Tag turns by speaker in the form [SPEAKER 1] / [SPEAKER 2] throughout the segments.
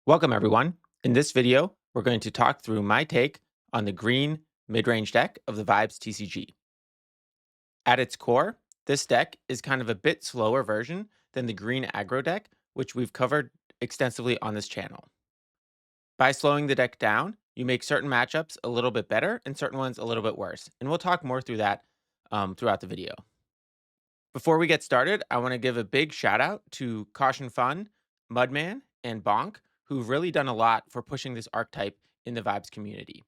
[SPEAKER 1] Welcome everyone. In this video, we're going to talk through my take on the Green Midrange Deck of the Vibes TCG. At its core, this deck is kind of a bit slower version than the Green Aggro deck, which we've covered extensively on this channel. By slowing the deck down, you make certain matchups a little bit better and certain ones a little bit worse, and we'll talk more through that throughout the video. Before we get started, I want to give a big shout out to Caution Fun, Mudman, and Bonk, who've really done a lot for pushing this archetype in the Vibes community.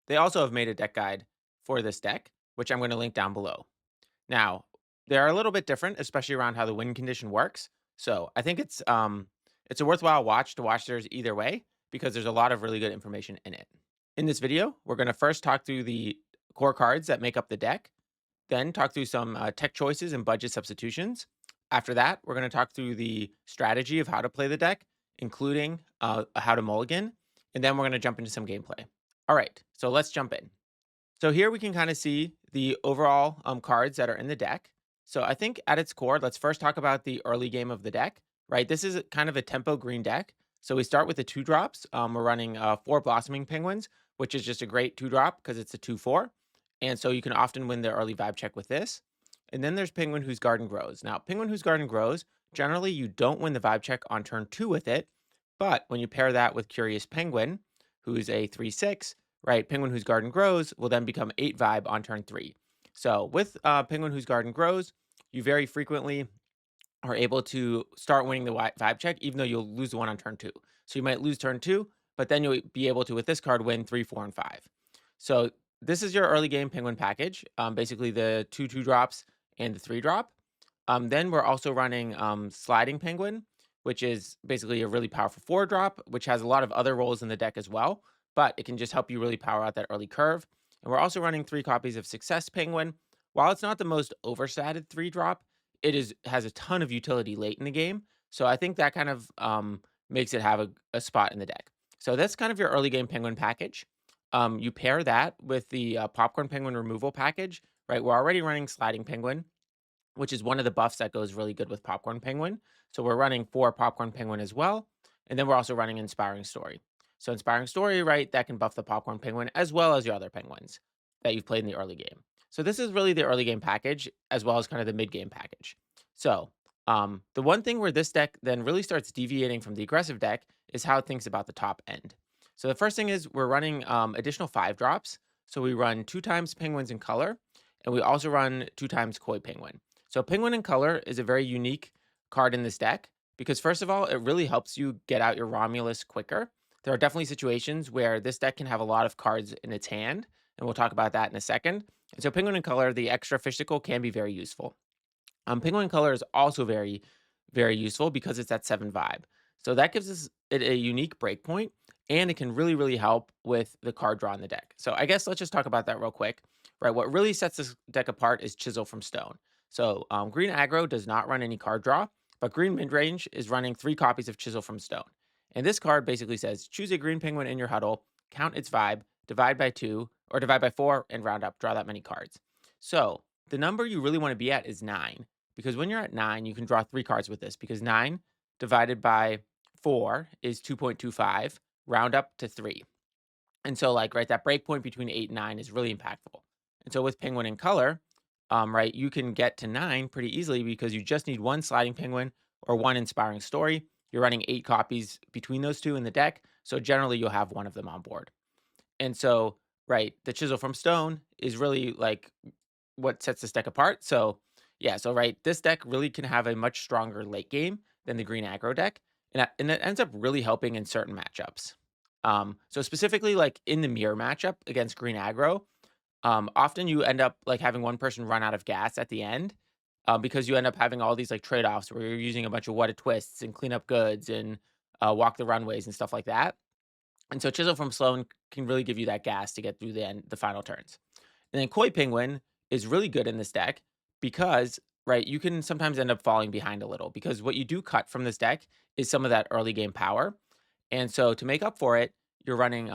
[SPEAKER 1] They also have made a deck guide for this deck, which I'm going to link down below. Now, they're a little bit different, especially around how the win condition works. So I think it's a worthwhile watch to watch theirs either way because there's a lot of really good information in it. In this video, we're going to first talk through the core cards that make up the deck, then talk through some tech choices and budget substitutions. After that, we're going to talk through the strategy of how to play the deck, including how to mulligan, and then we're going to jump into some gameplay. All right, so let's jump in. So here we can kind of see the overall cards that are in the deck. So I think at its core, let's first talk about the early game of the deck, right? This is kind of a tempo green deck. So we start with the 2-drops. We're running 4 Blossoming Penguins, which is just a great 2-drop because it's a 2/4. And so you can often win the early vibe check with this. And then there's Penguin Whose Garden Grows. Now, Penguin Whose Garden Grows, generally you don't win the vibe check on turn 2 with it. But when you pair that with CuriousPenguin, who's a 3/6, right? Penguin Whose Garden Grows will then become 8 vibe on turn 3. So with Penguin Whose Garden Grows, you very frequently are able to start winning the vibe check, even though you'll lose the one on turn 2. So you might lose turn 2, but then you'll be able to, with this card, win 3, 4, and 5. So this is your early game penguin package, basically the 2/2 drops and the 3-drop. Then we're also running Sliding Penguin, which is basically a really powerful 4-drop, which has a lot of other roles in the deck as well, but it can just help you really power out that early curve. And we're also running 3 copies of SuccessPenguin. While it's not the most overstated 3-drop, has a ton of utility late in the game. So I think that kind of makes it have a spot in the deck. So that's kind of your early game penguin package. You pair that with the Popcorn Penguin removal package, right? We're already running Sliding Penguin, which is one of the buffs that goes really good with Popcorn Penguin. So we're running 4 Popcorn Penguin as well. And then we're also running Inspiring Story. So Inspiring Story, right, that can buff the Popcorn Penguin as well as your other penguins that you've played in the early game. So this is really the early game package as well as kind of the mid game package. So the one thing where this deck then really starts deviating from the aggressive deck is how it thinks about the top end. So the first thing is we're running additional 5-drops. So we run 2 times Penguins in Color, and we also run 2 times KoiPenguin. So PenguinInColor is a very unique card in this deck because first of all, it really helps you get out your Romulus quicker. There are definitely situations where this deck can have a lot of cards in its hand, and we'll talk about that in a second. And so PenguinInColor, the extra physical, can be very useful. PenguinInColor is also very, very useful because it's at 7 vibe. So that gives us a unique breakpoint, and it can really, really help with the card draw in the deck. So I guess let's just talk about that real quick. Right, what really sets this deck apart is ChiselfromStone. So Green Aggro does not run any card draw, but Green Midrange is running 3 copies of ChiselfromStone. And this card basically says, choose a green penguin in your huddle, count its vibe, divide by 2, or divide by 4, and round up, draw that many cards. So the number you really want to be at is 9, because when you're at 9, you can draw 3 cards with this, because 9 divided by 4 is 2.25, round up to 3. And so, like, right, that break point between 8 and 9 is really impactful. And so with PenguinInColor, right, you can get to 9 pretty easily because you just need 1 Sliding Penguin or 1 Inspiring Story. You're running 8 copies between those 2 in the deck, so generally you'll have 1 of them on board. And so, right, the Chisel from Stone is really like what sets this deck apart. So, yeah, so right, this deck really can have a much stronger late game than the Green Aggro deck, and that ends up really helping in certain matchups. So specifically, like in the mirror matchup against Green Aggro, often you end up like having one person run out of gas at the end because you end up having all these like trade-offs where you're using a bunch of WhataTwists and CleanUpGoods and WalktheRunways and stuff like that. And so Chisel from Sloan can really give you that gas to get through the final turns. And then KoiPenguin is really good in this deck because, right, you can sometimes end up falling behind a little because what you do cut from this deck is some of that early game power. And so to make up for it, you're running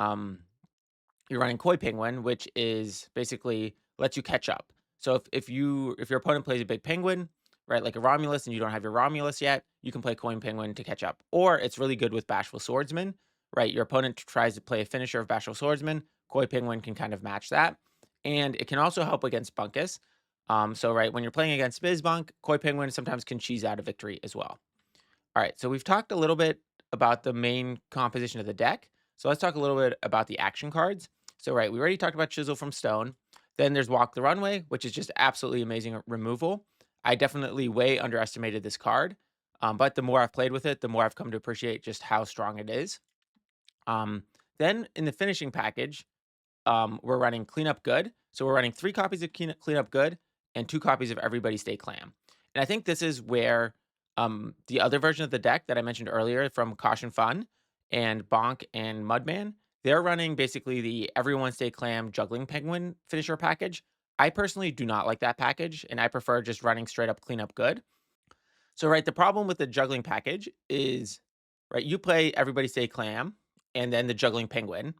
[SPEAKER 1] KoiPenguin, which is basically lets you catch up. So if your opponent plays a big penguin, right, like a Romulus, and you don't have your Romulus yet, you can play KoiPenguin to catch up. Or it's really good with Bashful Swordsman, right, your opponent tries to play a finisher of Bashful Swordsman, KoiPenguin can kind of match that. And it can also help against Bunkus. So, right, when you're playing against BizBunk, KoiPenguin sometimes can cheese out a victory as well. All right, so we've talked a little bit about the main composition of the deck. So let's talk a little bit about the action cards. So, right, we already talked about Chisel from Stone. Then there's Walk the Runway, which is just absolutely amazing removal. I definitely way underestimated this card, but the more I've played with it, the more I've come to appreciate just how strong it is. Um, then in the finishing package, we're running Cleanup Good. So we're running 3 copies of Cleanup Good and 2 copies of Everybody Stay Clam. And I think this is where the other version of the deck that I mentioned earlier from Caution Fun and Bonk and Mudman, they're running basically the Everyone Stay Clam Juggling Penguin finisher package. I personally do not like that package, and I prefer just running straight up Cleanup Good. So, right, the problem with the juggling package is, right, you play Everybody Stay Clam and then the Juggling Penguin,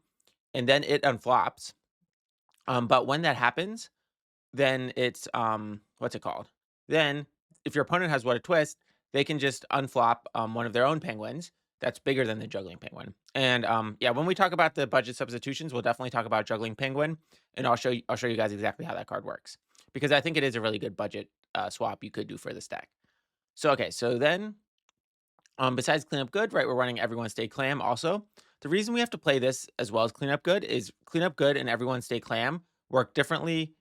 [SPEAKER 1] and then it unflops. But when that happens, then it's what's it called? Then if your opponent has WhataTwist, they can just unflop one of their own penguins that's bigger than the juggling penguin. And yeah, when we talk about the budget substitutions, we'll definitely talk about juggling penguin, and I'll show you guys exactly how that card works because I think it is a really good budget swap you could do for this deck. So okay, so then besides Cleanup Good, right, we're running Everyone Stay Clam also. The reason we have to play this as well as Cleanup Good is Cleanup Good and Everyone Stay Clam work differently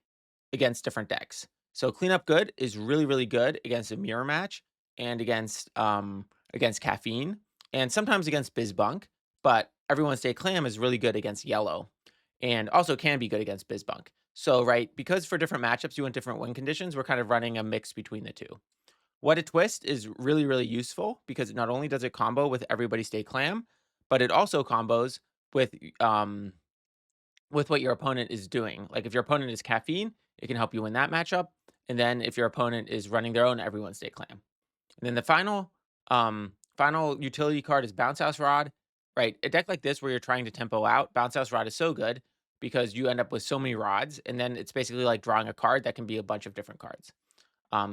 [SPEAKER 1] against different decks. So Cleanup Good is really, really good against a mirror match and against caffeine and sometimes against BizBunk, but Everyone Stay Clam is really good against yellow and also can be good against BizBunk. So, right, because for different matchups you want different win conditions, we're kind of running a mix between the two. WhataTwist is really, really useful because not only does it combo with Everybody Stay Clam, but it also combos with what your opponent is doing. Like if your opponent is caffeine, it can help you win that matchup. And then if your opponent is running their own Everyone Stay Clam. And then the final utility card is BounceHouseRod. Right. A deck like this where you're trying to tempo out, BounceHouseRod is so good because you end up with so many rods, and then it's basically like drawing a card that can be a bunch of different cards.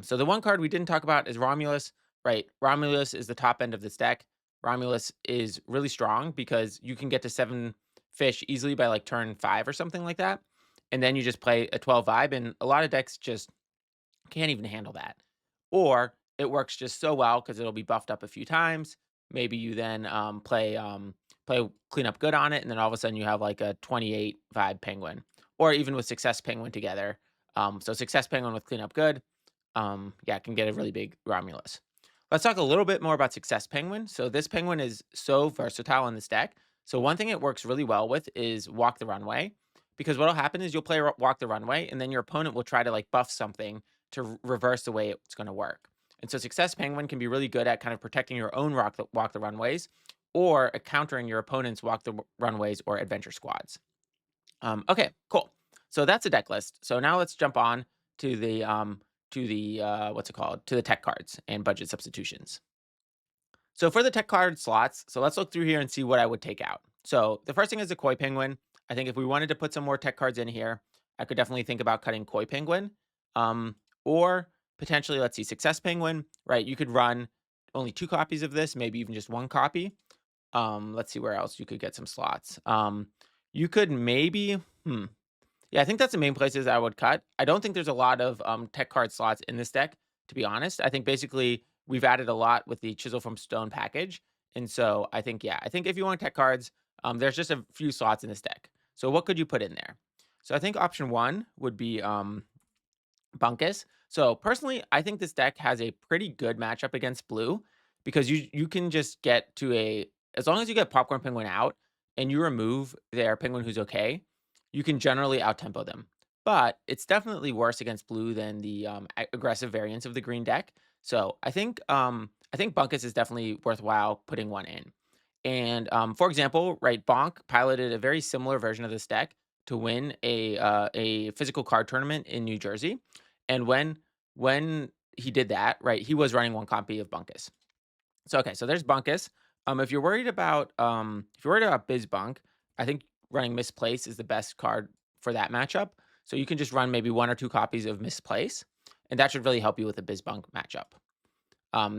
[SPEAKER 1] So the one card we didn't talk about is Romulus. Right. Romulus is the top end of this deck. Romulus is really strong because you can get to 7 fish easily by like turn 5 or something like that. And then you just play a 12 vibe, and a lot of decks just can't even handle that. Or it works just so well because it'll be buffed up a few times. Maybe you then play Cleanup Good on it, and then all of a sudden you have like a 28 vibe penguin. Or even with Success Penguin together. So Success Penguin with Cleanup Good, yeah, can get a really big Romulus. Let's talk a little bit more about Success Penguin. So this penguin is so versatile in this deck. So one thing it works really well with is Walk the Runway, because what'll happen is you'll play Walk the Runway, and then your opponent will try to like buff something to reverse the way it's going to work. And so Success Penguin can be really good at kind of protecting your own Walk the Runways, or countering your opponent's Walk the Runways or Adventure Squads. Okay, cool. So that's a deck list. So now let's jump on to the what's it called? To the tech cards and budget substitutions. So for the tech card slots, so let's look through here and see what I would take out. So the first thing is the KoiPenguin. I think if we wanted to put some more tech cards in here, I could definitely think about cutting KoiPenguin. Or potentially, let's see, SuccessPenguin, right? You could run only 2 copies of this, maybe even just 1 copy. Let's see where else you could get some slots. You could maybe, yeah, I think that's the main places I would cut. I don't think there's a lot of tech card slots in this deck, to be honest. I think basically we've added a lot with the Chisel from Stone package. And so I think, yeah, I think if you want tech cards, there's just a few slots in this deck. So what could you put in there? So I think option 1 would be Bunkus. So personally, I think this deck has a pretty good matchup against blue because you can just get to as long as you get PopcornPenguin out and you remove their penguin who's okay, you can generally outtempo them. But it's definitely worse against blue than the aggressive variants of the green deck. So I think Bunkus is definitely worthwhile putting one in. And for example, right, Bonk piloted a very similar version of this deck to win a physical card tournament in New Jersey. And when he did that, right, he was running 1 copy of Bunkus. So okay, so there's Bunkus. If you're worried about BizBunk, I think running Misplace is the best card for that matchup. So you can just run maybe 1 or 2 copies of Misplace, and that should really help you with the BizBunk matchup.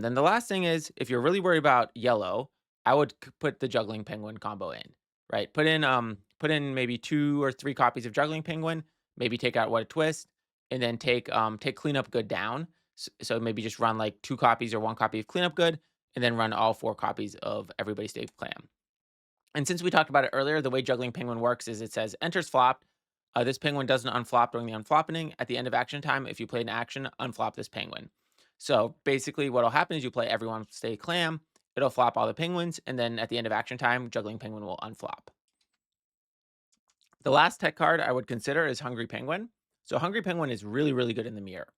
[SPEAKER 1] Then the last thing is if you're really worried about yellow, I would put the Juggling Penguin combo in, right? Put in maybe 2 or 3 copies of Juggling Penguin, maybe take out WhataTwist, and then take CleanUpGood down. So maybe just run like 2 copies or 1 copy of CleanUpGood, and then run all 4 copies of EverybodyStayClam. And since we talked about it earlier, the way Juggling Penguin works is it says enters flopped. This penguin doesn't unflop during the unfloppening. At the end of action time, if you play an action, unflop this penguin. So basically, what'll happen is you play Everyone Stay Clam. It'll flop all the penguins, and then at the end of action time, Juggling Penguin will unflop. The last tech card I would consider is Hungry Penguin. So Hungry Penguin is really, really good in the mirror.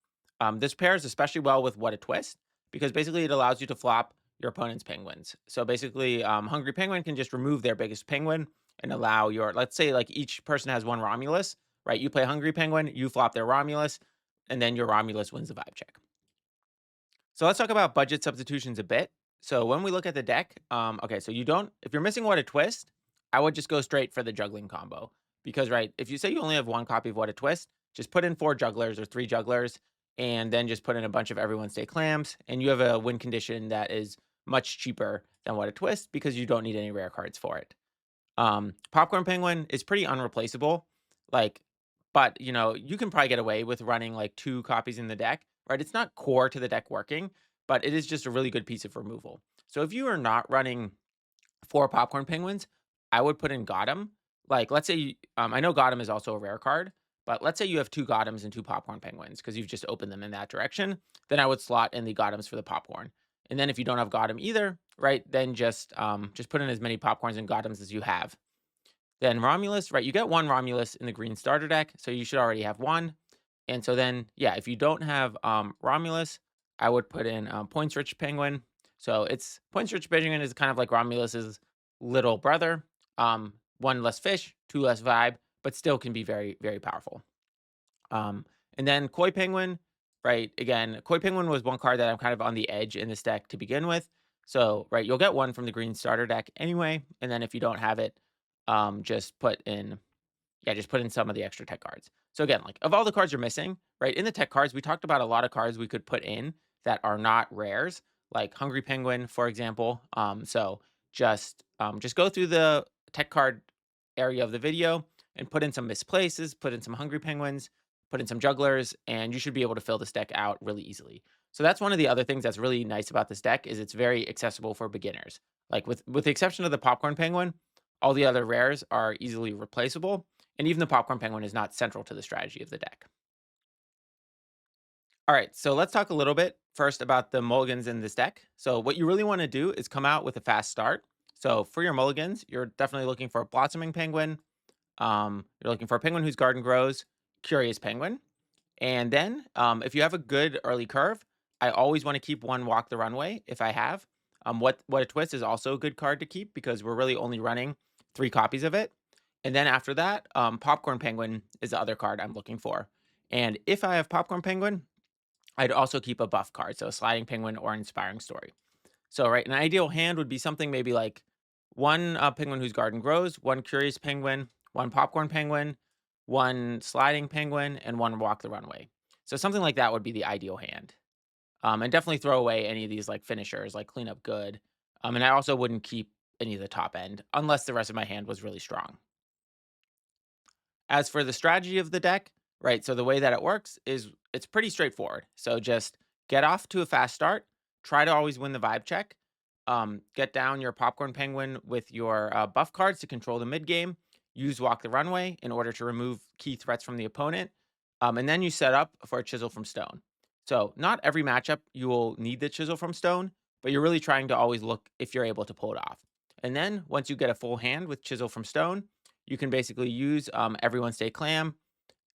[SPEAKER 1] This pairs especially well with WhataTwist because basically it allows you to flop your opponent's penguins. So basically, Hungry Penguin can just remove their biggest penguin and allow your, let's say like each person has one Romulus, right? You play Hungry Penguin, you flop their Romulus, and then your Romulus wins the vibe check. So let's talk about budget substitutions a bit. So when we look at the deck, okay, so if you're missing WhataTwist, I would just go straight for the juggling combo. Because, right, if you say you only have 1 copy of WhataTwist, just put in 4 jugglers or 3 jugglers, and then just put in a bunch of Everyone Stay Clams, and you have a win condition that is much cheaper than WhataTwist because you don't need any rare cards for it. Popcorn Penguin is pretty unreplaceable. Like, but you can probably get away with running like 2 copies in the deck, right? It's not core to the deck working, but it is just a really good piece of removal. So if you are not running 4 Popcorn Penguins, I would put in Gotham. Like, let's say, I know Gotham is also a rare card, but let's say you have 2 Gothams and 2 Popcorn Penguins because you've just opened them in that direction. Then I would slot in the Gothams for the popcorn. And then if you don't have Gotham either, right, then just put in as many popcorns and Gothams as you have. Then Romulus, right, you get 1 Romulus in the green starter deck, so you should already have 1. And so then, yeah, if you don't have Romulus, I would put in Points Rich Penguin. So it's Points Rich Penguin is kind of like Romulus's little brother. 1 less fish, 2 less vibe, but still can be very, very powerful. And then KoiPenguin, right? Again, KoiPenguin was 1 card that I'm kind of on the edge in this deck to begin with. So, right, you'll get 1 from the green starter deck anyway. And then if you don't have it, just put in some of the extra tech cards. So again, like of all the cards you're missing, right? In the tech cards, we talked about a lot of cards we could put in that are not rares, like Hungry Penguin, for example. So just go through the tech card area of the video and put in some misplaces, put in some Hungry Penguins, put in some jugglers, and you should be able to fill this deck out really easily. So that's one of the other things that's really nice about this deck is it's very accessible for beginners. Like with the exception of the Popcorn Penguin, all the other rares are easily replaceable, and even the Popcorn Penguin is not central to the strategy of the deck. All right, so let's talk a little bit first about the mulligans in this deck. So what you really want to do is come out with a fast start. So for your mulligans, you're definitely looking for a Blossoming Penguin. You're looking for a Penguin whose garden grows, CuriousPenguin. And then if you have a good early curve, I always want to keep 1 WalktheRunway if I have. WhataTwist is also a good card to keep because we're really only running 3 copies of it. And then after that, Popcorn Penguin is the other card I'm looking for. And if I have Popcorn Penguin, I'd also keep a buff card, so Sliding Penguin or Inspiring Story. So, right, an ideal hand would be something maybe like 1 Penguin whose garden grows, 1 Curious Penguin, 1 Popcorn Penguin, 1 Sliding Penguin, and 1 WalktheRunway. So something like that would be the ideal hand. And definitely throw away any of these like finishers, like CleanUpGood. And I also wouldn't keep any of the top end unless the rest of my hand was really strong. As for the strategy of the deck, right, so the way that it works is it's pretty straightforward. So just get off to a fast start, try to always win the vibe check, get down your Popcorn Penguin with your buff cards to control the mid game, use WalktheRunway in order to remove key threats from the opponent, and then you set up for a Chisel from Stone. So not every matchup you will need the Chisel from Stone, but you're really trying to always look if you're able to pull it off. And then once you get a full hand with Chisel from Stone, you can basically use Everyone Stay Clam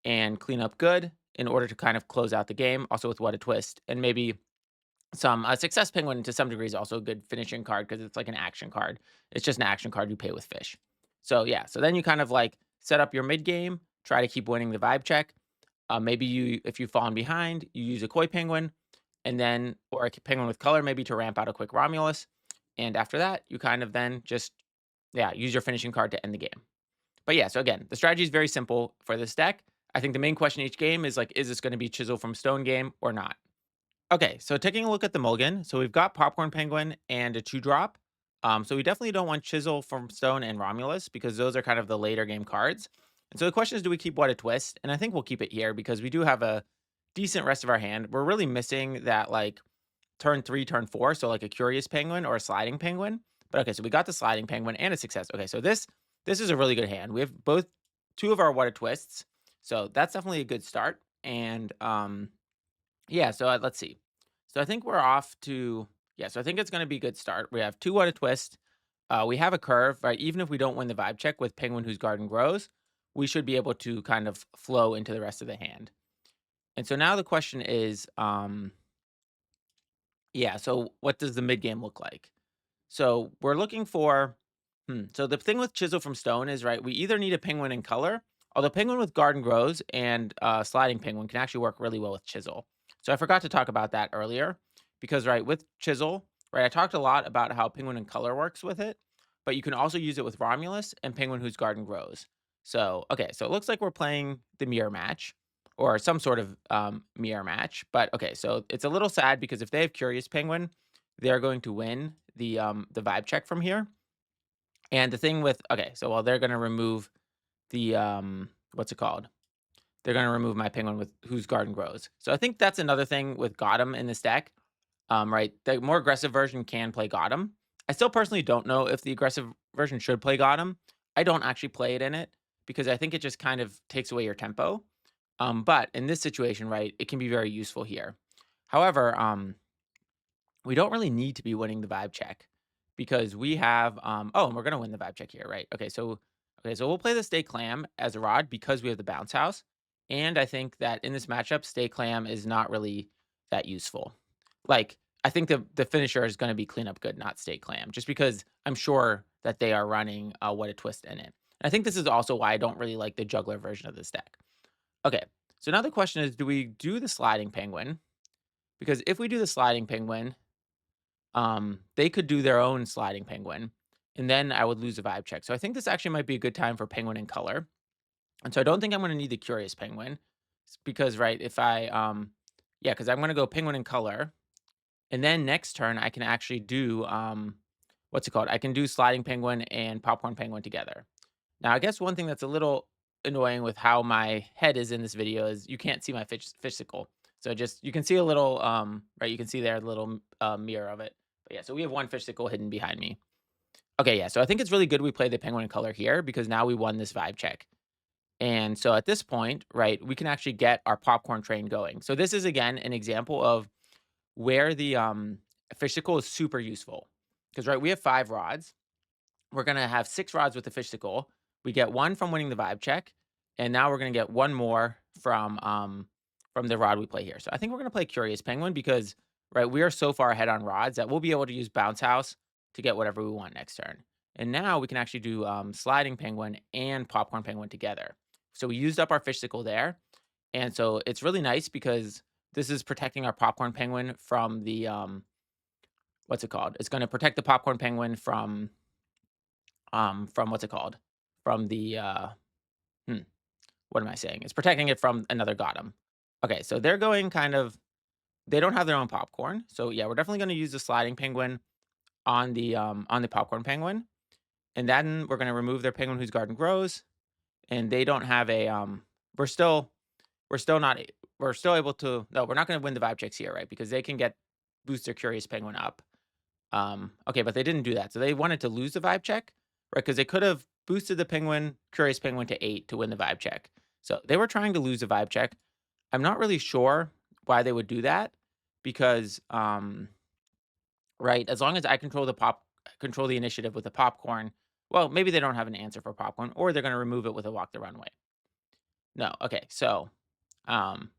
[SPEAKER 1] and CleanUpGood in order to kind of close out the game, also with WhataTwist. And maybe some SuccessPenguin to some degree is also a good finishing card because it's like an action card. It's just an action card you pay with fish. So yeah, so then you kind of like set up your mid game, try to keep winning the vibe check. Maybe if you've fallen behind, you use a KoiPenguin, and then or a penguin with color maybe to ramp out a quick Romulus. And after that, you kind of then just use your finishing card to end the game. But yeah, so again, the strategy is very simple for this deck. I think the main question each game is like, is this going to be Chisel from Stone game or not? Okay, so taking a look at the mulligan. So we've got Popcorn Penguin and a 2-drop. So we definitely don't want Chisel from Stone and Romulus because those are kind of the later game cards. And so the question is, do we keep WhataTwist? And I think we'll keep it here because we do have a decent rest of our hand. We're really missing that like turn 3, turn 4, so like a Curious Penguin or a Sliding Penguin. But okay, so we got the Sliding Penguin and a success. Okay, so this is a really good hand. We have both 2 of our WhataTwists, so that's definitely a good start. And yeah, so let's see. So I think we're off to yeah. So I think it's going to be a good start. We have 2 WhataTwist. We have a curve, right? Even if we don't win the vibe check with Penguin Whose Garden Grows, we should be able to kind of flow into the rest of the hand. And so now the question is, yeah, so what does the mid game look like? So we're looking for, so the thing with Chisel from Stone is, right, we either need a penguin in color, although Penguin with Garden Grows and Sliding Penguin can actually work really well with Chisel. So I forgot to talk about that earlier because, right, with Chisel, right, I talked a lot about how Penguin in color works with it, but you can also use it with Romulus and Penguin Whose Garden Grows. So, okay, so it looks like we're playing the mirror match or some sort of mirror match. But okay, so it's a little sad because if they have Curious Penguin, they're going to win the vibe check from here. And the thing with okay, so while they're gonna remove the what's it called? They're gonna remove my penguin with whose garden grows. So I think that's another thing with Gotham in this deck. Right, the more aggressive version can play Gotham. I still personally don't know if the aggressive version should play Gotham. I don't actually play it in it because I think it just kind of takes away your tempo. But in this situation, right, it can be very useful here. However, we don't really need to be winning the vibe check because we have oh, and we're gonna win the vibe check here, right? Okay, so we'll play the Stay Clam as a rod because we have the bounce house. And I think that in this matchup, Stay Clam is not really that useful. Like, I think the finisher is gonna be CleanUpGood, not Stay Clam, just because I'm sure that they are running WhataTwist in it. And I think this is also why I don't really like the juggler version of this deck. Okay, so now the question is, do we do the sliding penguin? Because if we do the sliding penguin, they could do their own sliding penguin, and then I would lose a vibe check. So I think this actually might be a good time for penguin in color. And so I don't think I'm going to need the curious penguin because right if I yeah because I'm going to go penguin in color, and then next turn I can actually do what's it called? I can do sliding penguin and popcorn penguin together. Now I guess one thing that's a little annoying with how my head is in this video is you can't see my physical. So just you can see a little right you can see there the little mirror of it. But yeah, so we have one physical hidden behind me. Okay, yeah. So I think it's really good we play the penguin in color here because now we won this vibe check. And so at this point, right, we can actually get our popcorn train going. So this is again an example of where the physical is super useful. Because right, we have 5 rods. We're gonna have 6 rods with the physical. We get 1 from winning the vibe check, and now we're gonna get 1 more from the rod we play here. So I think we're gonna play Curious Penguin because right, we are so far ahead on rods that we'll be able to use Bounce House to get whatever we want next turn. And now we can actually do Sliding Penguin and Popcorn Penguin together. So we used up our physical there, and so it's really nice because this is protecting our Popcorn Penguin from the what's it called? It's gonna protect the Popcorn Penguin from what's it called? From the hmm, what am I saying? It's protecting it from another Gotham. Okay, so they're going kind of they don't have their own popcorn. So yeah, we're definitely gonna use the sliding penguin on the popcorn penguin. And then we're gonna remove their penguin whose garden grows. And they don't have a we're still we're still not we're still able to no, we're not gonna win the vibe checks here, right? Because they can get boost their curious penguin up. Okay, but they didn't do that. So they wanted to lose the vibe check, right? Because they could have boosted the penguin, curious penguin to 8 to win the vibe check. So they were trying to lose the vibe check. I'm not really sure why they would do that because right, as long as I control the initiative with the popcorn, well, maybe they don't have an answer for popcorn, or they're gonna remove it with a walk the runway. No, okay, so um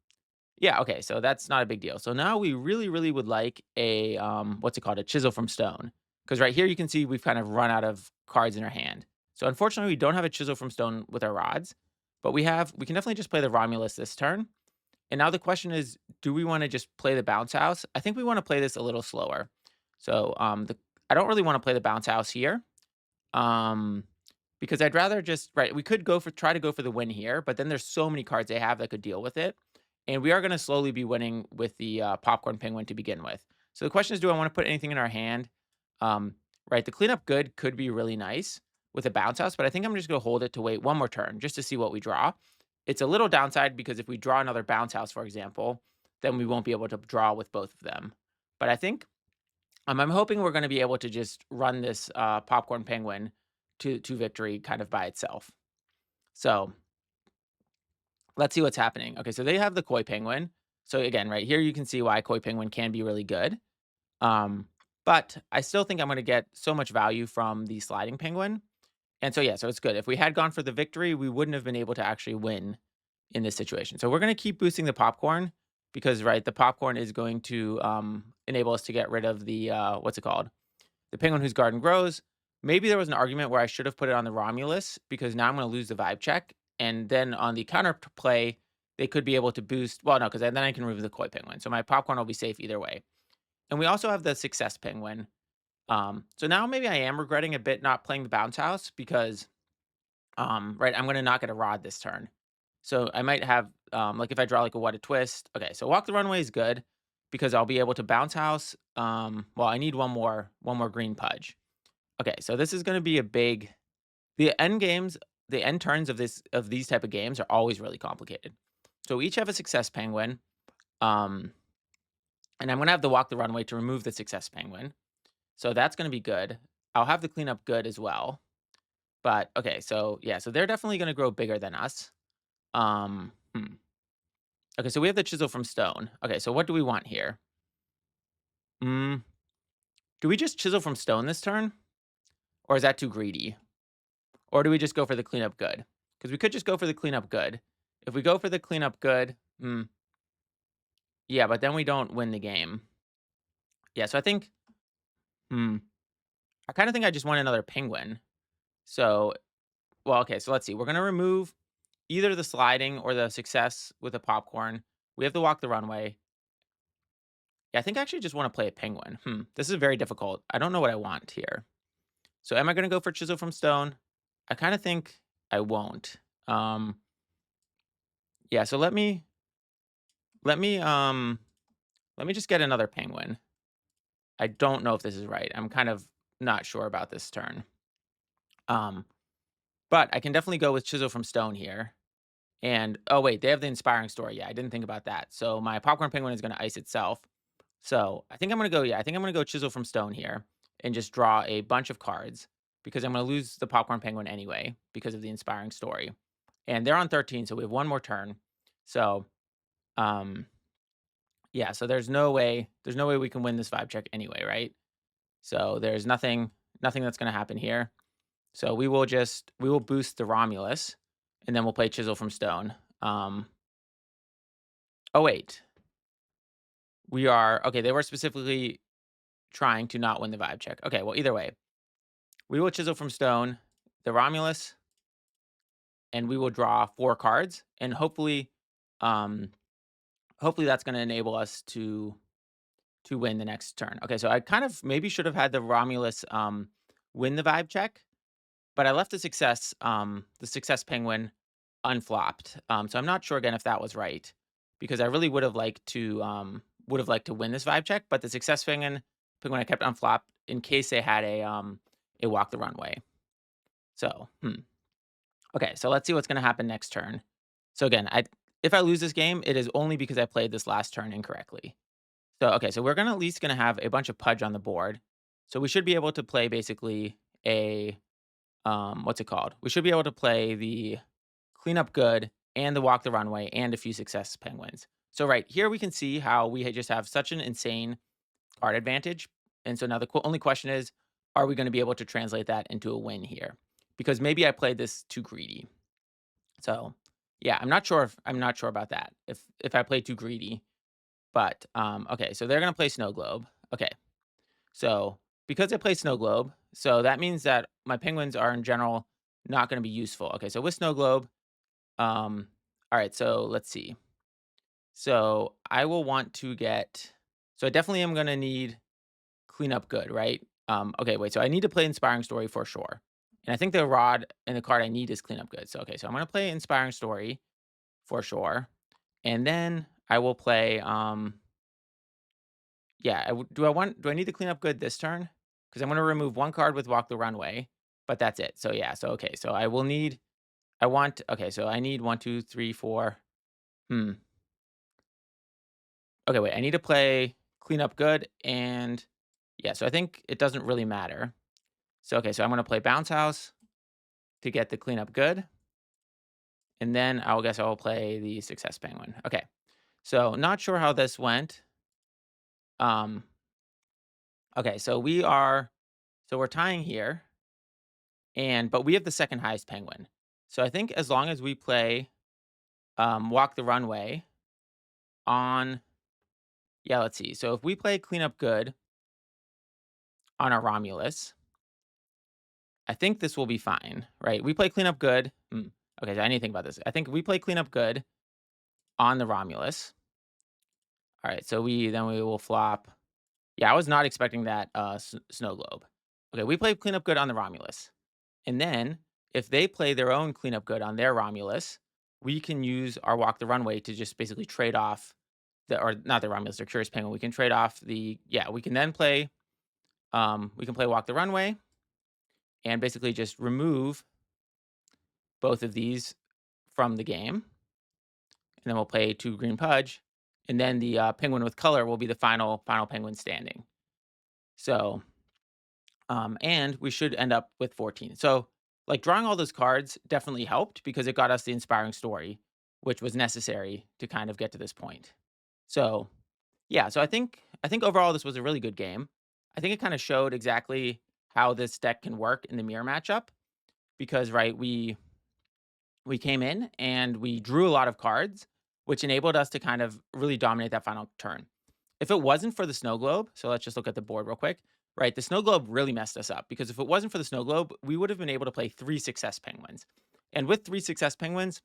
[SPEAKER 1] yeah, okay, so that's not a big deal. So now we really, really would like a what's it called? A chisel from stone. Because right here you can see we've kind of run out of cards in our hand. So unfortunately, we don't have a chisel from stone with our rods, but we can definitely just play the Romulus this turn. And now the question is, do we want to just play the bounce house? I think we want to play this a little slower. So I don't really want to play the bounce house here. Um because I'd rather just right, we could try to go for the win here, but then there's so many cards they have that could deal with it. And we are going to slowly be winning with the popcorn penguin to begin with. So the question is, do I want to put anything in our hand? Um, right? The cleanup good could be really nice with a bounce house, but I think I'm just going to hold it to wait one more turn just to see what we draw. It's a little downside because if we draw another bounce house, for example, then we won't be able to draw with both of them. But I think I'm hoping we're going to be able to just run this popcorn penguin to victory kind of by itself. So let's see what's happening. Okay, so they have the koi penguin. So again, right here you can see why koi penguin can be really good. Um, but I still think I'm going to get so much value from the sliding penguin. And so yeah, so it's good. If we had gone for the victory, we wouldn't have been able to actually win in this situation. So we're going to keep boosting the popcorn because right, the popcorn is going to enable us to get rid of the what's it called? The penguin whose garden grows. Maybe there was an argument where I should have put it on the Romulus because now I'm going to lose the vibe check. And then on the counter play, they could be able to boost. Well, no, because then I can remove the koi penguin. So my popcorn will be safe either way. And we also have the success penguin. So now maybe I am regretting a bit not playing the bounce house because, right, I'm going to not get a rod this turn. So I might have, like if I draw like a WhataTwist. Okay, so Walk the Runway is good because I'll be able to bounce house. Well, I need one more green pudge. Okay, so this is going to be a big. The end games, the end turns of these type of games are always really complicated. So we each have a success penguin, um, and I'm going to have to walk the runway to remove the success penguin. So that's going to be good. I'll have the cleanup good as well. But okay, so yeah, so they're definitely going to grow bigger than us. Um, hmm. Okay, so we have the chisel from stone. Okay, so what do we want here? Mm, do we just chisel from stone this turn? Or is that too greedy? Or do we just go for the cleanup good? Because we could just go for the cleanup good. If we go for the cleanup good, yeah, but then we don't win the game. Yeah, so I think, I kind of think I just want another penguin. So, well, okay, so let's see. We're going to remove either the sliding or the success with the popcorn. We have to walk the runway. Yeah, I think I actually just want to play a penguin. This is very difficult. I don't know what I want here. So am I going to go for chisel from stone? I kind of think I won't. Yeah, so let me let me just get another penguin. I don't know if this is right. I'm kind of not sure about this turn. Um, but I can definitely go with chisel from stone here. And oh wait, they have the inspiring story. Yeah, I didn't think about that. So my popcorn penguin is going to ice itself. So I think I'm going to go. Yeah, I think I'm going to go chisel from stone here and just draw a bunch of cards because I'm going to lose the popcorn penguin anyway because of the inspiring story. And they're on 13, so we have one more turn. So um, yeah, so there's no way we can win this vibe check anyway, right? So there's nothing that's going to happen here. So we will boost the Romulus, and then we'll play Chisel from Stone. Oh wait, we are okay. They were specifically trying to not win the vibe check. Okay, well either way, we will Chisel from Stone, the Romulus, and we will draw 4 cards, and um, hopefully that's going to enable us to win the next turn. Okay, so I kind of maybe should have had the Romulus win the vibe check, but I left the success penguin unflopped. So I'm not sure again if that was right because I really would have liked to win this vibe check, but the success penguin I kept unflopped in case they had a walk the runway. So okay, so let's see what's gonna happen next turn. So again, if I lose this game, it is only because I played this last turn incorrectly. So okay, so we're gonna at least gonna have a bunch of pudge on the board. So we should be able to play basically a what's it called? We should be able to play the cleanup good and the walk the runway and a few success penguins. So right here we can see how we just have such an insane card advantage. And so now the only question is, are we going to be able to translate that into a win here? Because maybe I played this too greedy. So yeah, I'm not sure about that. If I played too greedy, but okay, so they're going to play snow globe. Okay, so because I play snow globe, so that means that my penguins are in general not going to be useful. Okay, so with snow globe, all right, so let's see. So I will want to get. So I definitely am going to need cleanup good, right? Okay, wait. So I need to play inspiring story for sure, and I think the rod and the card I need is cleanup good. So okay, so I'm going to play inspiring story for sure, and then I will play. Yeah, do I need to clean up good this turn? because I'm going to remove one card with WalktheRunway, but that's it. So yeah, so okay, so I will need, I want, okay, so I need 1, 2, 3, 4. Okay, wait, I need to play CleanUpGood and yeah, so I think it doesn't really matter. So okay, so I'm going to play Bounce House to get the CleanUpGood, and then I'll guess I'll play the Success Penguin. Okay, so not sure how this went. Um, okay, so we're tying here, and but we have the second highest penguin. So I think as long as we play Walk the Runway on, yeah, let's see. So if we play CleanUpGood on our Romulus, I think this will be fine, right? We play CleanUpGood. Okay, so I need to think about this. I think we play CleanUpGood on the Romulus. All right, so we will flop. Yeah, I was not expecting that snow globe. Okay, we play CleanUpGood on the Romulus. And then if they play their own CleanUpGood on their Romulus, we can use our Walk the Runway to just basically trade off the, or not the Romulus, or Curious Penguin. We can trade off the, yeah, we can then play, we can play Walk the Runway and basically just remove both of these from the game. And then we'll play 2 green Pudge. And then the penguin with color will be the final penguin standing. So, and we should end up with 14. So, like, drawing all those cards definitely helped because it got us the inspiring story, which was necessary to kind of get to this point. So, yeah, so I think overall this was a really good game. I think it kind of showed exactly how this deck can work in the mirror matchup because, right, we came in and we drew a lot of cards, which enabled us to kind of really dominate that final turn. If it wasn't for the snow globe, so let's just look at the board real quick. Right, the snow globe really messed us up because if it wasn't for the snow globe, we would have been able to play 3 success penguins. And with 3 success penguins,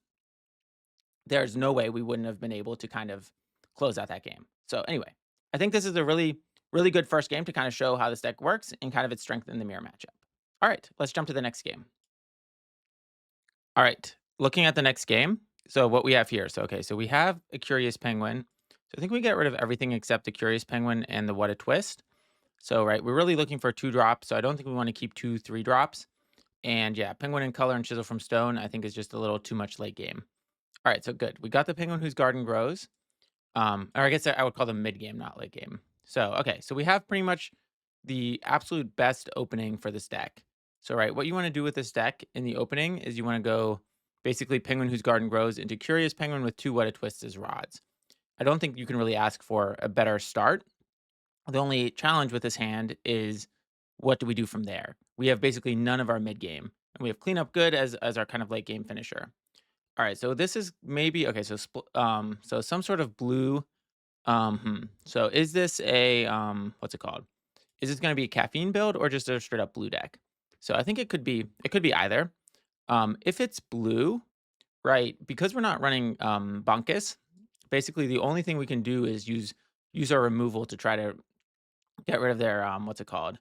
[SPEAKER 1] there's no way we wouldn't have been able to kind of close out that game. So anyway, I think this is a really, really good first game to kind of show how this deck works and kind of its strength in the mirror matchup. All right, let's jump to the next game. All right, looking at the next game. So what we have here. So okay, so we have a Curious Penguin. So I think we get rid of everything except the Curious Penguin and the WhataTwist. So right, we're really looking for 2 drops. So I don't think we want to keep 2 3 drops. And yeah, PenguinInColor and ChiselfromStone I think is just a little too much late game. All right, so good. We got the Penguin Whose Garden Grows. Or I guess I would call them mid game, not late game. So okay, so we have pretty much the absolute best opening for this deck. So right, what you want to do with this deck in the opening is you want to go basically Penguin Whose Garden Grows into Curious Penguin with 2 WhataTwist as rods. I don't think you can really ask for a better start. The only challenge with this hand is what do we do from there? We have basically none of our mid game, and we have CleanUpGood as our kind of late game finisher. All right, so this is maybe okay. So so some sort of blue. So is this a what's it called? Is this going to be a caffeine build or just a straight up blue deck? So I think it could be either. If it's blue, right? Because we're not running Bunkus, basically the only thing we can do is use our removal to try to get rid of their what's it called?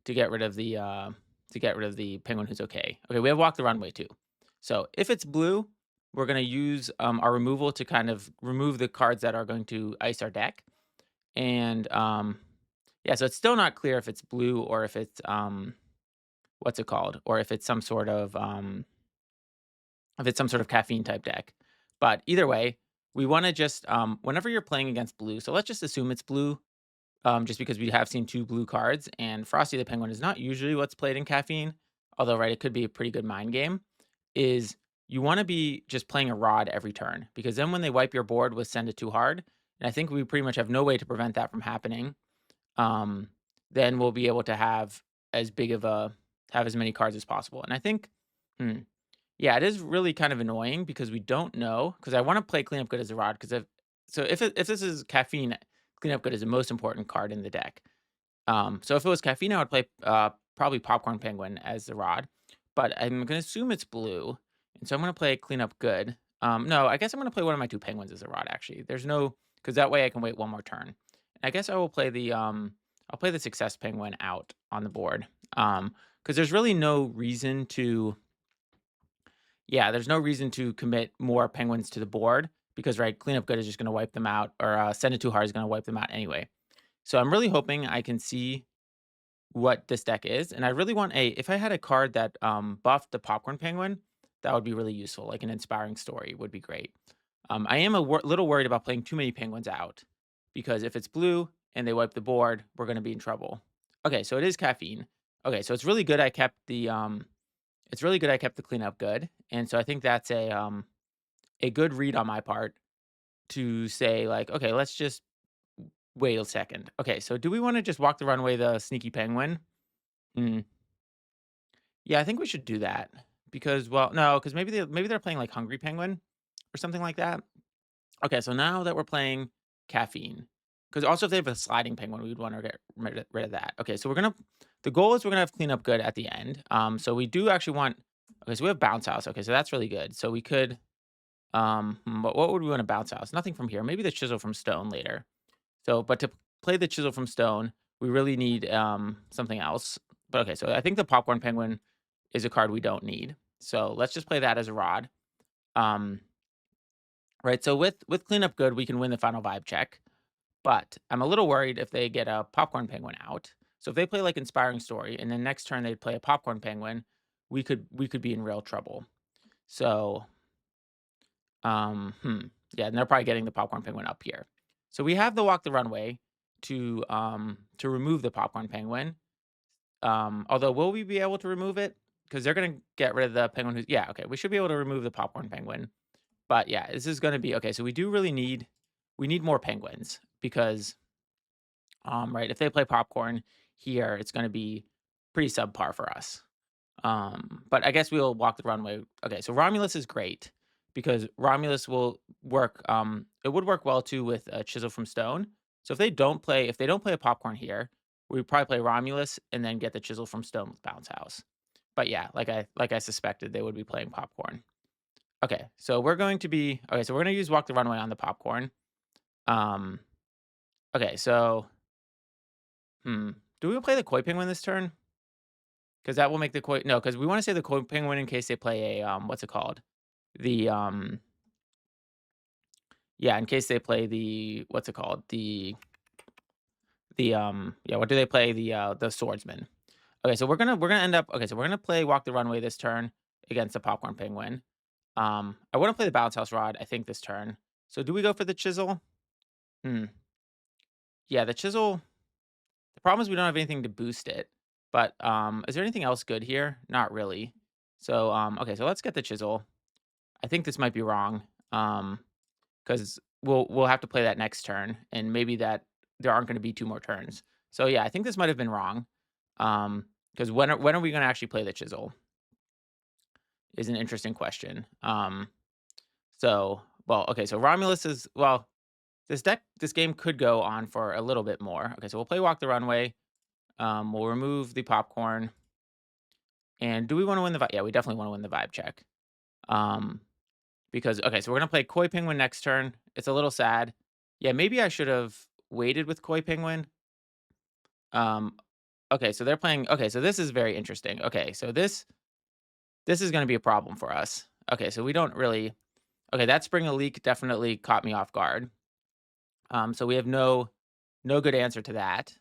[SPEAKER 1] To get rid of the penguin who's okay. Okay, we have Walk the Runway too. So if it's blue, we're gonna use our removal to kind of remove the cards that are going to ice our deck. And yeah, so it's still not clear if it's blue or if it's what's it called? Or if it's some sort of caffeine type deck. But either way, we want to just whenever you're playing against blue, so let's just assume it's blue just because we have seen 2 blue cards, and Frosty the Penguin is not usually what's played in caffeine, although, right, it could be a pretty good mind game, is you want to be just playing a rod every turn, because then when they wipe your board with Send It Too Hard, and I think we pretty much have no way to prevent that from happening, then we'll be able to have as many cards as possible. And I think, yeah, it is really kind of annoying because we don't know, because I want to play CleanUpGood as a rod, because if this is caffeine, CleanUpGood is the most important card in the deck. So if it was caffeine, I would play probably PopcornPenguin as the rod, but I'm going to assume it's blue, and so I'm going to play CleanUpGood. No, I guess I'm going to play one of my 2 penguins as a rod. Actually, there's no because that way I can wait one more turn. And I guess I will play the I'll play the Success Penguin out on the board because there's really no reason to. Yeah, there's no reason to commit more penguins to the board because, right, CleanUpGood is just going to wipe them out, or Send It Too Hard is going to wipe them out anyway. So I'm really hoping I can see what this deck is, and I really want a if I had a card that, buffed the Popcorn Penguin, that would be really useful, like an Inspiring Story would be great. I am a little worried about playing too many penguins out, because if it's blue and they wipe the board, we're gonna be in trouble. Okay, so it is caffeine. Okay, so it's really good I kept the, it's really good I kept the cleanup good, and so I think that's a good read on my part to say, like, "Okay, let's just wait a second." Okay, so do we wanna just walk the runway the Sneaky Penguin? Mm. Yeah, I think we should do that because, well, no, because maybe they're playing like Hungry Penguin or something like that. Okay, so now that we're playing caffeine, because also if they have a sliding penguin, we would want to get rid of that. Okay, so the goal is we're gonna have cleanup good at the end. So we do actually want. Okay, so we have bounce house. Okay, so that's really good. So we could, what would we want to bounce house? Nothing from here. Maybe the chisel from stone later. So, but to play the chisel from stone, we really need something else. But okay, so I think the popcorn penguin is a card we don't need. So let's just play that as a rod. Um, right. So with cleanup good, we can win the final vibe check. But I'm a little worried if they get a popcorn penguin out. So if they play like inspiring story, and then next turn they play a popcorn penguin, we could be in real trouble. So yeah, and they're probably getting the popcorn penguin up here. So we have the walk the runway to remove the popcorn penguin. Although will we be able to remove it? Because they're gonna get rid of the penguin who's yeah, okay. We should be able to remove the popcorn penguin. But yeah, this is gonna be okay. So we do really need more penguins because right, if they play popcorn here, it's gonna be pretty subpar for us. But I guess we'll walk the runway. Okay, so Romulus is great because Romulus will work. It would work well too with a chisel from stone. So if they don't play a popcorn here, we would probably play Romulus and then get the chisel from stone with bounce house. But yeah, like I suspected, they would be playing popcorn. Okay, so we're going to be okay. So we're gonna use walk the runway on the popcorn. Um, okay, so do we play the koi penguin this turn? Because that will make the koi no, because we wanna say the koi penguin in case they play a, what's it called? The, yeah, in case they play the what's it called? Yeah, what do they play? The swordsman. Okay, so we're gonna end up okay, so we're gonna play Walk the Runway this turn against the Popcorn Penguin. I wanna play the Bounce House Rod, I think, this turn. So do we go for the chisel? Hmm. Yeah, the chisel the problem is we don't have anything to boost it. But, is there anything else good here? Not really. So, okay, so let's get the chisel. I think this might be wrong, because we'll have to play that next turn, and maybe that there aren't gonna be 2 more turns. So, yeah, I think this might have been wrong, because when are we gonna actually play the chisel is an interesting question. Well, okay, so Romulus is well, this game could go on for a little bit more. Okay, so we'll play Walk the Runway, we'll remove the popcorn, and do we wanna win the vibe? Yeah, we definitely wanna win the vibe check. Um Because okay, so we're gonna play Koi Penguin next turn. It's a little sad. Yeah, maybe I should have waited with Koi Penguin. Um, okay, so they're playing. Okay, so this is very interesting. Okay, so this is gonna be a problem for us. Okay, so we don't really. Okay, that Spring a Leak definitely caught me off guard. So we have no good answer to that.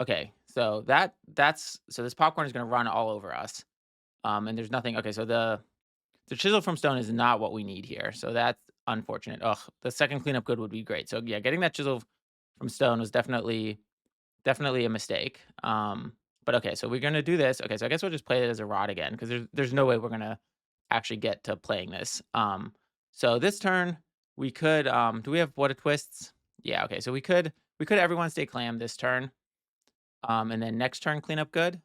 [SPEAKER 1] Okay, so that's so this popcorn is gonna run all over us. And there's nothing. Okay, so the chisel from stone is not what we need here, so that's unfortunate. Ugh, the second cleanup good would be great. So yeah, getting that chisel from stone was definitely a mistake. But okay, so we're gonna do this. Okay, so I guess we'll just play it as a rod again because there's no way we're gonna actually get to playing this. So this turn we could do we have WhataTwists? Yeah, okay, so we could everyone stay clam this turn. And then next turn clean up good.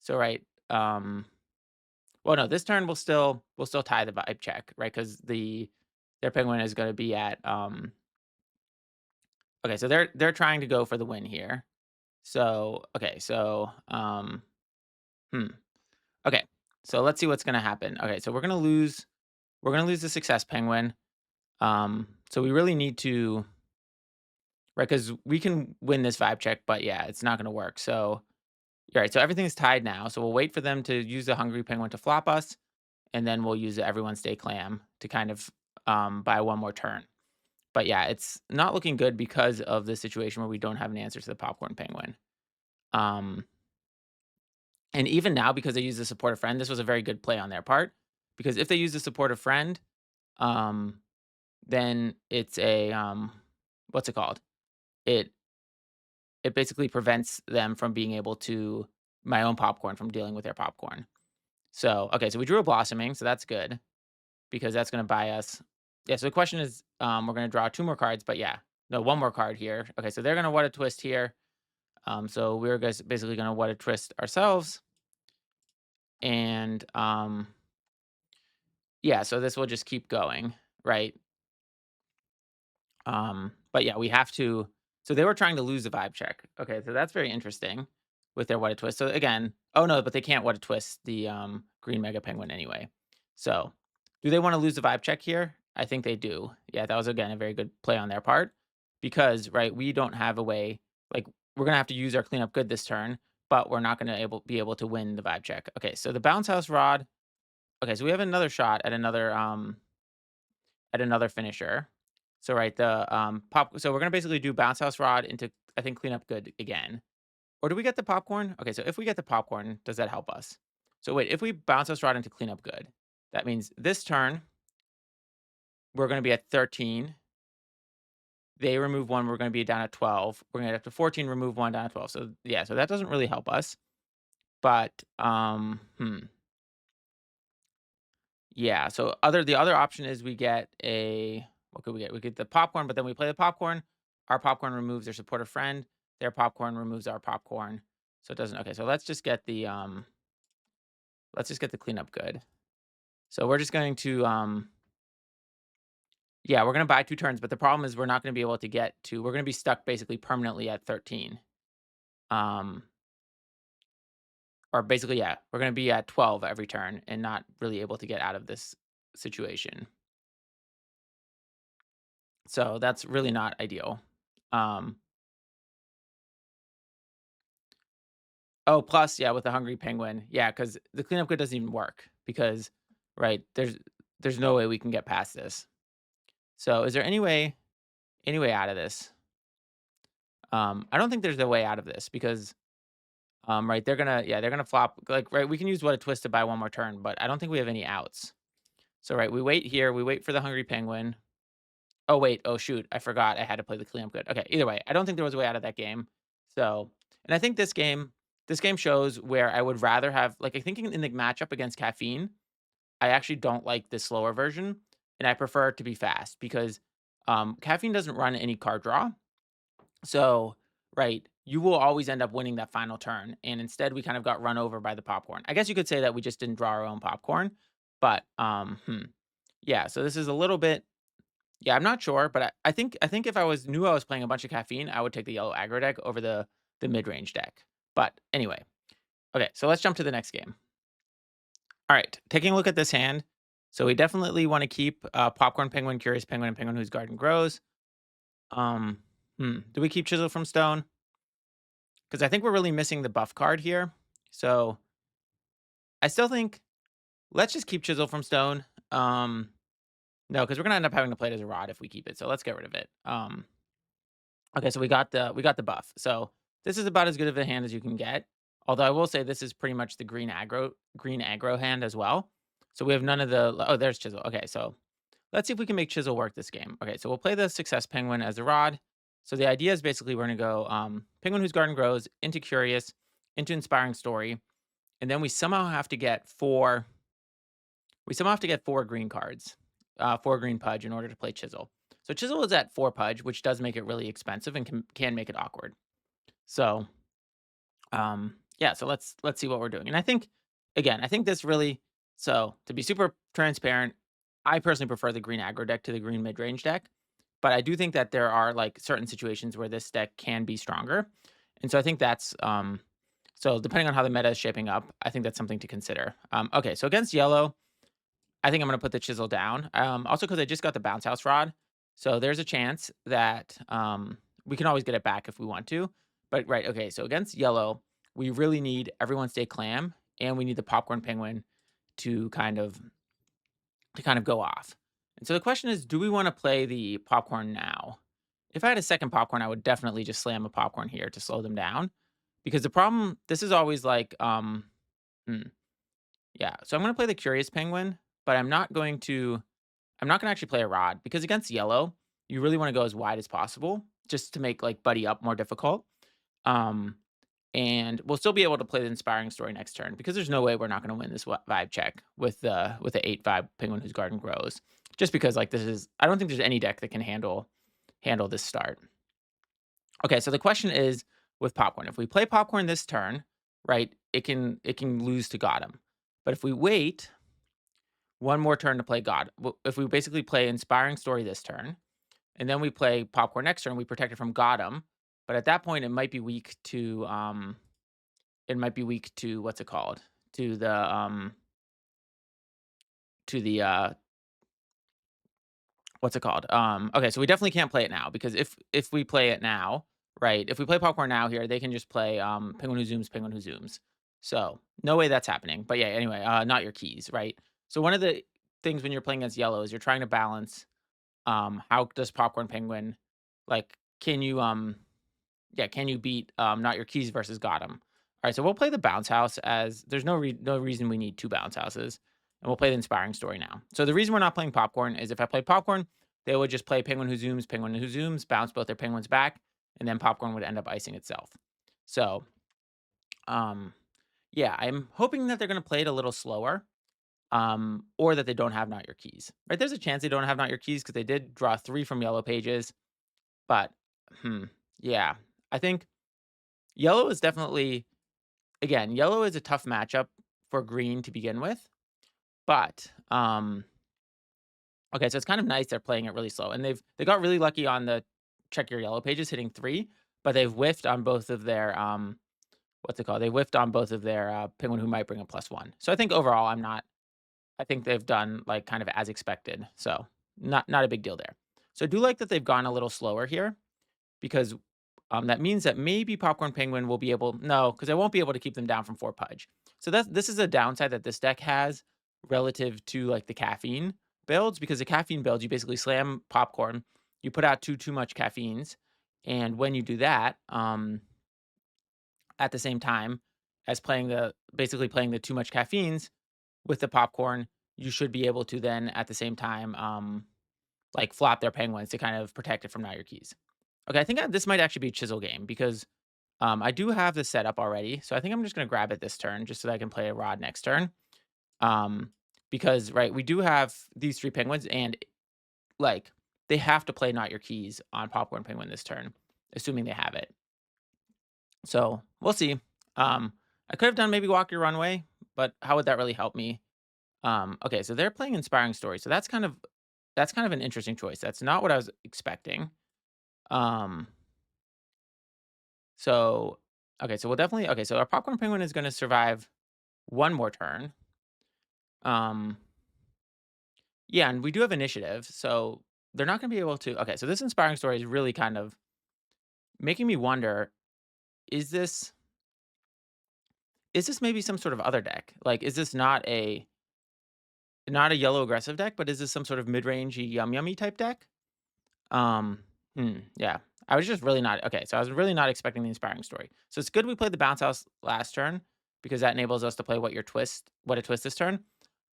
[SPEAKER 1] So right, well, no, this turn we'll still tie the vibe check, right? Because their penguin is gonna be at, okay, so they're trying to go for the win here. So, okay, so, hmm, okay, so let's see what's gonna happen. Okay, so we're gonna lose the Success Penguin. So we really need to right? Because we can win this vibe check, but yeah, it's not gonna work. So, alright, so everything's tied now, so we'll wait for them to use the Hungry Penguin to flop us, and then we'll use the Everyone Stay Clam to kind of, buy one more turn. But yeah, it's not looking good because of the situation where we don't have an answer to the Popcorn Penguin. Um, and even now, because they use the support a friend, this was a very good play on their part. Because if they use the support a friend, um, then it's a what's it called? It it basically prevents them from being able to my own popcorn from dealing with their popcorn. So okay, so we drew a blossoming, so that's good because that's going to buy us. Yeah. So the question is, we're going to draw 2 more cards, but yeah, no, 1 more card here. Okay, so they're going to WhataTwist here. So we're basically going to WhataTwist ourselves, and yeah, so this will just keep going, right? But yeah, we have to. So they were trying to lose the vibe check. Okay, so that's very interesting with their WhataTwist. So again, oh no, but they can't WhataTwist the green mega penguin anyway. So do they want to lose the vibe check here? I think they do. Yeah, that was again a very good play on their part because right, we don't have a way. Like we're gonna have to use our cleanup good this turn, but we're not gonna be able to win the vibe check. Okay, so the bounce house rod. Okay, so we have another shot at another finisher. So right, the pop. So we're gonna basically do bounce house rod into I think clean up good again. Or do we get the popcorn? Okay, so if we get the popcorn, does that help us? So wait, if we bounce house rod into clean up good, that means this turn we're gonna be at 13. They remove one, we're gonna be down at 12. We're gonna get up to 14, remove one down at 12. So yeah, so that doesn't really help us. But yeah, so the other option is we get a what could we get? We get the popcorn, but then we play the popcorn. Our popcorn removes their supporter friend. Their popcorn removes our popcorn. So it doesn't okay, so let's just get the cleanup good. So we're just going to yeah, we're gonna buy 2 turns, but the problem is we're not gonna be able to get to we're gonna be stuck basically permanently at 13. Um or basically, yeah, we're gonna be at 12 every turn and not really able to get out of this situation. So that's really not ideal. Um Oh, plus, yeah, with the hungry penguin. Yeah, because the cleanup good doesn't even work because, right, there's no way we can get past this. So is there any way out of this? I don't think there's a way out of this because, right, they're gonna flop like right, we can use what a twist to buy 1 more turn, but I don't think we have any outs. So right, we wait here, we wait for the hungry penguin. Oh wait, oh shoot, I forgot I had to play the cleanup good. Okay, either way, I don't think there was a way out of that game. So, and I think this game shows where I would rather have like I think in the matchup against caffeine, I actually don't like the slower version, and I prefer it to be fast because caffeine doesn't run any card draw. So, right, you will always end up winning that final turn, and instead we kind of got run over by the popcorn. I guess you could say that we just didn't draw our own popcorn, but yeah. So this is a little bit yeah, I'm not sure, but I think if I knew I was playing a bunch of caffeine, I would take the yellow aggro deck over the mid range deck. But anyway, okay, so let's jump to the next game. All right, taking a look at this hand. So we definitely want to keep Popcorn Penguin, Curious Penguin, and Penguin Whose Garden Grows. Um, do we keep Chisel from Stone? Because I think we're really missing the buff card here. So I still think let's just keep Chisel from Stone. No, because we're gonna end up having to play it as a rod if we keep it. So let's get rid of it. Okay, so we got the buff. So this is about as good of a hand as you can get. Although I will say this is pretty much the green aggro hand as well. So we have none of the oh there's Chisel. Okay, so let's see if we can make Chisel work this game. Okay, so we'll play the Success Penguin as a rod. So the idea is basically we're gonna go Penguin Whose Garden Grows into Curious, into Inspiring Story, and then we somehow have to get four green cards, 4 green Pudge in order to play Chisel. So Chisel is at 4 Pudge, which does make it really expensive and can make it awkward. So, yeah, so let's see what we're doing. And I think again, I think this really so to be super transparent, I personally prefer the green aggro deck to the green mid-range deck, but I do think that there are like certain situations where this deck can be stronger. And so I think that's so depending on how the meta is shaping up, I think that's something to consider. Okay, so against yellow, I think I'm gonna put the chisel down. Also because I just got the bounce house rod, so there's a chance that we can always get it back if we want to. But right, okay. So against yellow, we really need everyone stay clam, and we need the popcorn penguin to kind of go off. And so the question is, do we want to play the popcorn now? If I had a second popcorn, I would definitely just slam a popcorn here to slow them down. Because the problem, this is always like, hmm, yeah. So I'm going to play the Curious Penguin, but I'm not going to actually play a rod because against yellow, you really want to go as wide as possible just to make like buddy up more difficult. Um, and we'll still be able to play the Inspiring Story next turn because there's no way we're not going to win this vibe check with the 8 vibe Penguin whose garden grows. Just because like this is, I don't think there's any deck that can handle this start. Okay, so the question is with Popcorn. If we play Popcorn this turn, right, it can lose to Gotham. But if we wait one more turn to play God, if we basically play Inspiring Story this turn, and then we play Popcorn next turn, we protect it from Gotham. But at that point, it might be weak to what's it called? To the what's it called? Okay, so we definitely can't play it now because if we play it now, right? If we play Popcorn now here, they can just play Penguin Who Zooms, Penguin Who Zooms. So no way that's happening. But yeah, anyway, not your keys, right? So one of the things when you're playing against yellow is you're trying to balance how does Popcorn Penguin like can you can you beat not your keys versus Gotham? All right, so we'll play the bounce house as there's no reason we need two bounce houses. And we'll play the Inspiring Story now. So the reason we're not playing Popcorn is if I play Popcorn, they would just play Penguin Who Zooms, bounce both their penguins back, and then Popcorn would end up icing itself. So, yeah, I'm hoping that they're going to play it a little slower, or that they don't have not your keys. Right? There's a chance they don't have not your keys because they did draw 3 from yellow pages, but yeah, I think yellow is definitely again yellow is a tough matchup for green to begin with, but okay, so it's kind of nice they're playing it really slow, and they got really lucky on the check your yellow pages hitting 3, but they've whiffed on both of their, what's it called? They whiffed on both of their, penguin who might bring a +1. So I think overall, I think they've done, like, kind of as expected, so not a big deal there. So I do like that they've gone a little slower here because, that means that maybe Popcorn Penguin will be able no, because I won't be able to keep them down from 4 Pudge. So this is a downside that this deck has relative to, like, the caffeine builds, because the caffeine builds, you basically slam Popcorn, you put out too much caffeines, and when you do that, at the same time as basically playing the too much caffeines with the Popcorn, you should be able to then, at the same time, like, flop their penguins to kind of protect it from not your keys. Okay, I think this might actually be a chisel game because I do have this set up already. So I think I'm just going to grab it this turn just so that I can play a rod next turn. Um, because, right, we do have these 3 penguins and, like, they have to play not your keys on Popcorn Penguin this turn, assuming they have it. So we'll see. I could have done maybe Walk Your Runway, but how would that really help me? Okay, so they're playing Inspiring Story. So that's kind of an interesting choice. That's not what I was expecting. Um, So, okay, so we'll definitely okay, so our Popcorn Penguin is gonna survive one more turn. Um, yeah, and we do have initiative, so they're not gonna be able to okay, so this Inspiring Story is really kind of making me wonder, is this is this maybe some sort of other deck? Like, is this not a yellow aggressive deck, but is this some sort of mid-rangey yum yummy type deck? Um, yeah. I was just really not okay, so I was really not expecting the Inspiring Story. So it's good we played the Bounce House last turn because that enables us to play what a twist this turn.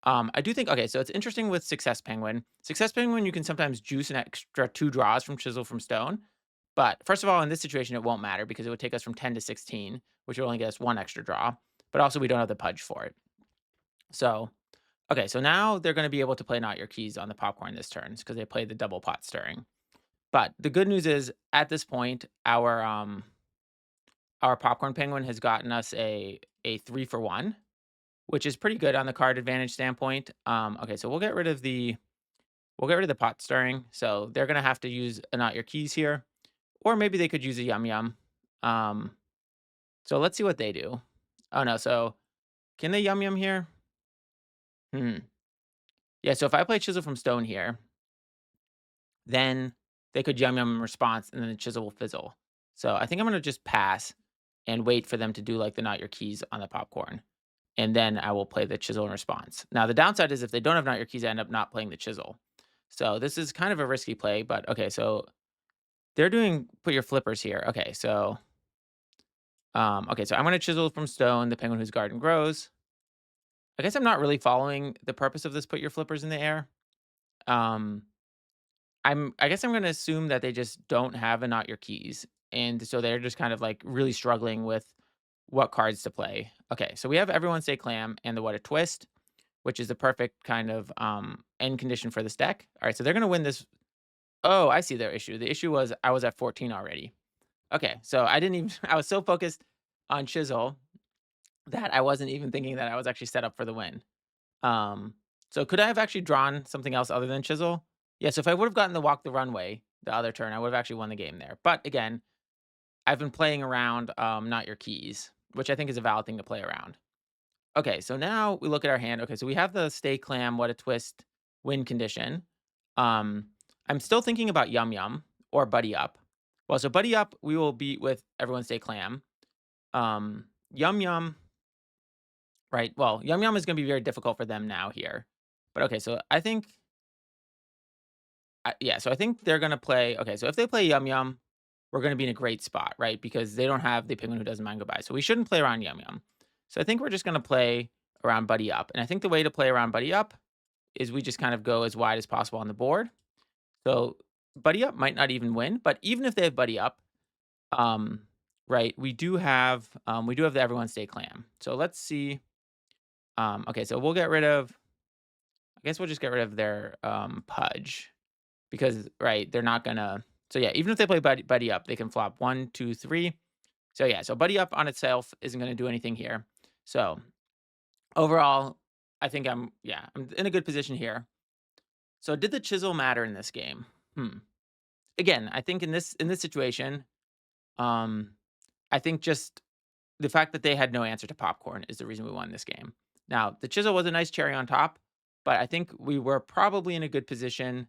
[SPEAKER 1] I do think okay, so it's interesting with Success Penguin. Success Penguin, you can sometimes juice an extra 2 draws from Chisel from Stone. But first of all, in this situation, it won't matter because it would take us from 10 to 16, which would only get us 1 extra draw. But also, we don't have the Pudge for it. So, okay, so now they're going to be able to play Not Your Keys on the Popcorn this turn because they played the double pot stirring. But the good news is, at this point, our Popcorn Penguin has gotten us a 3 for 1, which is pretty good on the card advantage standpoint. Okay, so we'll get rid of the pot stirring. So they're gonna have to use a Not Your Keys here, or maybe they could use a Yum Yum. Um, so let's see what they do. Oh no, so can they Yum Yum here? Hmm. Yeah, so if I play Chisel from Stone here, then they could Yum Yum in response, and then the Chisel will fizzle. So I think I'm gonna just pass and wait for them to do like the Not Your Keys on the Popcorn, and then I will play the Chisel in response. Now the downside is if they don't have Not Your Keys, I end up not playing the Chisel. So this is kind of a risky play, but okay. So they're doing put your flippers here. Okay, so Okay, so I'm going to chisel from stone the penguin whose garden grows. I guess I'm not really following the purpose of this put your flippers in the air. Um, I guess I'm gonna assume that they just don't have a not your keys, and so they're just kind of, like, really struggling with what cards to play. Okay, so we have Everyone Stay Clam and the WhataTwist, which is the perfect kind of, end condition for this deck. Alright, so they're gonna win this. Oh, I see their issue. The issue was I was at 14 already. Okay, so I didn't even I was so focused on Chisel that I wasn't even thinking that I was actually set up for the win. Um, so could I have actually drawn something else other than chisel? Yes, if I would have gotten the walk the runway the other turn, I would have actually won the game there. But again, I've been playing around not your keys, which I think is a valid thing to play around. Okay, so now we look at our hand. Okay, so we have the stay clam, what a twist, win condition. Um, I'm still thinking about Yum Yum or Buddy Up. Well, so Buddy Up, we will beat with Everyone Stay Clam. Yum Yum, right? Well, Yum Yum is going to be very difficult for them now here. But okay, so I think yeah, so I think they're gonna play okay, so if they play Yum Yum, we're gonna be in a great spot, right? Because they don't have the penguin who doesn't mind goodbye. So we shouldn't play around Yum Yum. So I think we're just gonna play around Buddy Up. And I think the way to play around Buddy Up is we just kind of go as wide as possible on the board. So Buddy Up might not even win, but even if they have Buddy Up, um, right, we do have the Everyone Stay Clam. So let's see. Okay, so we'll get rid of I guess we'll just get rid of their Pudge. Because, right, they're not gonna so, yeah, even if they play Buddy Up, they can flop 1, 2, 3. So, yeah, so Buddy Up on itself isn't gonna do anything here. So, overall, I think I'm in a good position here. So, did the chisel matter in this game? Again, I think in this situation, um, I think just the fact that they had no answer to popcorn is the reason we won this game. Now, the chisel was a nice cherry on top, but I think we were probably in a good position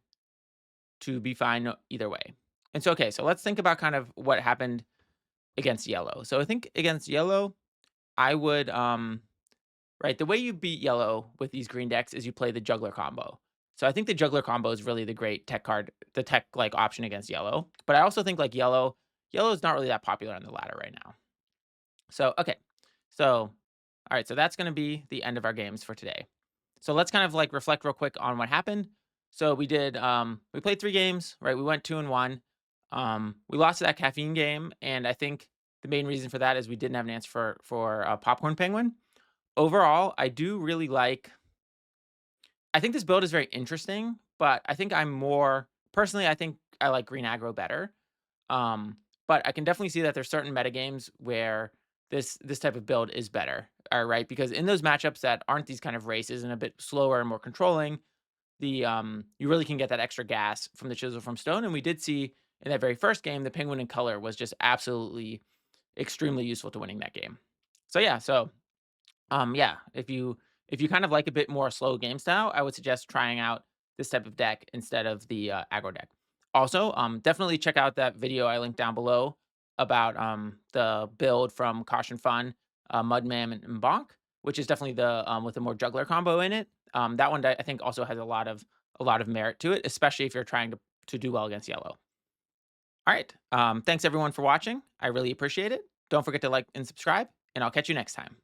[SPEAKER 1] to be fine either way. And so, okay, so let's think about kind of what happened against yellow. So I think against yellow, I would, right, the way you beat yellow with these green decks is you play the juggler combo. So I think the juggler combo is really the great tech card, the tech like option against yellow. But I also think like yellow is not really that popular on the ladder right now. So, okay. So, all right. So that's going to be the end of our games for today. So let's kind of like reflect real quick on what happened. So we played 3 games, right? We went 2 and 1. We lost that caffeine game, and I think the main reason for that is we didn't have an answer for Popcorn Penguin. Overall, I think this build is very interesting, but I think I think I like green aggro better. But I can definitely see that there's certain metagames where this type of build is better. All right, because in those matchups that aren't these kind of races and a bit slower and more controlling, you really can get that extra gas from the chisel from stone. And we did see in that very first game, the penguin in color was just absolutely extremely useful to winning that game. So yeah, yeah, if you kind of like a bit more slow game style, I would suggest trying out this type of deck instead of the aggro deck. Also, definitely check out that video I linked down below about the build from Caution Fun, Mudman and Bonk, which is definitely the with a more juggler combo in it. That one I think also has a lot of merit to it, especially if you're trying to do well against yellow. All right, thanks everyone for watching. I really appreciate it. Don't forget to like and subscribe, and I'll catch you next time.